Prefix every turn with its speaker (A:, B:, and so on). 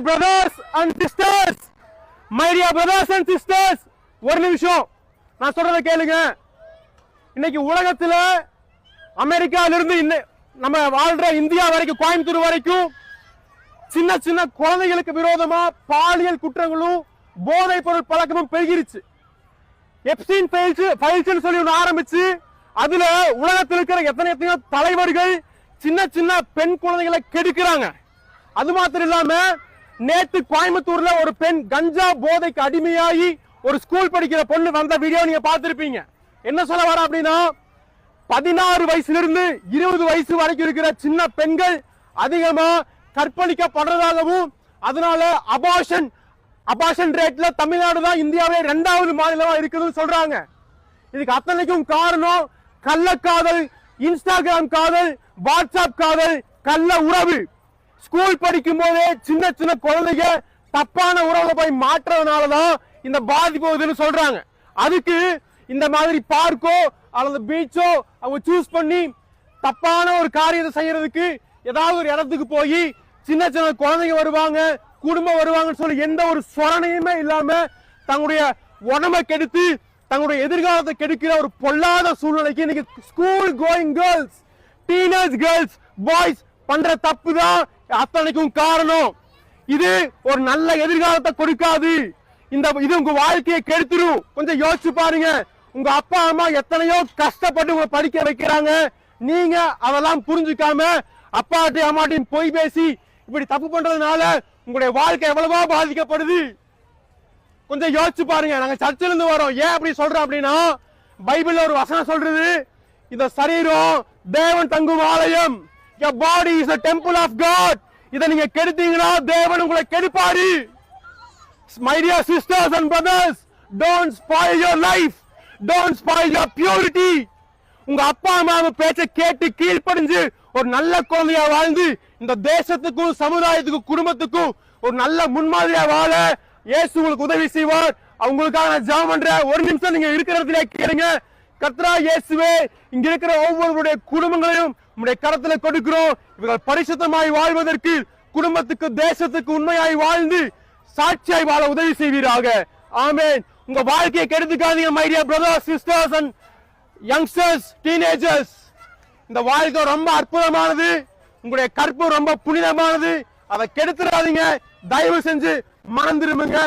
A: brothers and sisters, my dear brothers and sisters, ஒரு நிமிஷம் நான் சொல்றத கேளுங்க. இன்னைக்கு உலகத்துல அமெரிக்கால இருந்து நம்ம வாழ்ற இந்தியா வரைக்கும் கோயம்புத்தூர் வரைக்கும் சின்ன சின்ன குழந்தைகளுக்கு விரோதமா பாலியல் குற்றங்களும் போதைப் பொருள் பழக்கமும் பெருகிருச்சு. எப்ஸ்டீன் ஃபைல்ஸ் சொல்லி ஒன்று ஆரம்பிச்சு அதுல உலகத்தில் இருக்கிற எத்தனையோ தலைவர்கள் சின்ன சின்ன பெண் குழந்தைகளை கெடுக்கிறாங்க. அது மாத்திரம் இல்லாம நேத்து கோயம்புத்தூர்ல ஒரு பெண் கஞ்சா போதைக்கு அடிமையாகி ஒரு ஸ்கூல் படிக்கிற பொண்ணு வந்த வீடியோ நீங்க பார்த்திருப்பீங்க. என்ன சொல்ல வர அப்படின்னா 16 வயசுல இருந்து 20 வயசு வரைக்கும் இருக்கிற சின்ன பெண்கள் அதிகமா கற்பழிக்கப்படுறதாகவும் அதனால அபார்ஷன் ரேட்ல தமிழ்நாடு தான் இந்தியாவே 2வது மாநிலமா இருக்குதுன்னு சொல்றாங்க. இதுக்கு அத்தனைக்கும் காரணம் கள்ளக்காதல், இன்ஸ்டாகிராம் காதல், வாட்ஸ்அப் காதல், கள்ள உறவு. ஸ்கூல் படிக்கும் போதே சின்ன சின்ன குழந்தைங்க தப்பான உறவுல போய் மாற்றதுனாலதான் இந்த பாதிப்பு சொல்றாங்க. அதுக்கு இந்த மாதிரி பார்க்கோ அல்லது பீச்சோ அவங்க சூஸ் பண்ணி தப்பான ஒரு காரியத்தை செய்யறதுக்கு ஏதாவது ஒரு இடத்துக்கு போய் சின்ன சின்ன குழந்தைங்க வருவாங்க, குடும்பம் வருவாங்கன்னு சொல்லி எந்த ஒரு சொரணையுமே இல்லாம தங்களுடைய உடம்பை கெடுத்து தங்களுடைய எதிர்காலத்தை கெடுக்கிற ஒரு பொல்லாத சூழ்நிலைக்கு இன்னைக்கு school going girls, teenage girls, boys பண்ற தப்பு தான் அத்தனைக்கும் காரணம். இது ஒரு நல்ல எதிர்காலத்தை கொடுக்காது. இது உங்க வாழ்க்கையை கெடுத்துரும். கொஞ்சம் யோசிச்சு பாருங்க. உங்க அப்பா அம்மா எத்தனையோ கஷ்டப்பட்டு உங்களை படிக்க வைக்கிறாங்க. நீங்க அதெல்லாம் புரிஞ்சுக்காம அப்பாட்டையும் அம்மாட்டையும் போய் பேசி இப்படி தப்பு பண்றதுனால உங்களுடைய வாழ்க்கை எவ்வளவோ பாதிக்கப்படுது. கொஞ்சம் யோசிச்சு பாருங்க. நாங்க சர்ச்சில இருந்து வரோம். ஏன் அப்படி சொல்றோம் அப்படின்னா பைபிள்ல ஒரு வசனம் சொல்றது, இந்த சரீரம் தேவன் தங்கும் ஆலயம். Your body is a temple of God. இத நீங்க கெடுத்தீங்கன்னா தேவன் உங்களை கெடுப்பாரு. My dear sisters and brothers, don't spoil your life. Don't spoil your purity. உங்க அப்பா அம்மா பேச்ச கேட்டு கீழ்ப்படிஞ்சு ஒரு நல்ல குழந்தையா வாழ்ந்து இந்த தேசத்துக்கும் சமுதாயத்துக்கும் குடும்பத்துக்கும் ஒரு நல்ல முன்மாதிரியா வாழ இயேசு உங்களுக்கு உதவி செய்வார். அவங்களுக்காக நான் ஜெபம் பண்றேன். ஒரு நிமிஷம் நீங்க இருக்கிற இடத்துல கேளுங்க. கர்த்தரா இயேசுவே, இங்க இருக்கிற ஒவ்வொருவருடைய குடும்பங்களையும் உங்களுடைய கரத்துல கொடுக்கிறோம். இவர்கள் பரிசுத்தமாய் வாழ்வதற்கு, குடும்பத்துக்கு தேசத்துக்கு உண்மையாய் வாழ்ந்து சாட்சியாய் வாழ உதவி செய்வீராக. ஆமென். உங்க வாழ்க்கையை கெடுத்துக்காதீங்க my dear brothers, sisters and youngsters, teenagers. இந்த வாழ்க்கை ரொம்ப அற்புதமானது. உங்களுடைய கற்பு ரொம்ப புனிதமானது. அதை கெடுத்துடாதீங்க. தயவு செஞ்சு மனம் திரும்புங்க.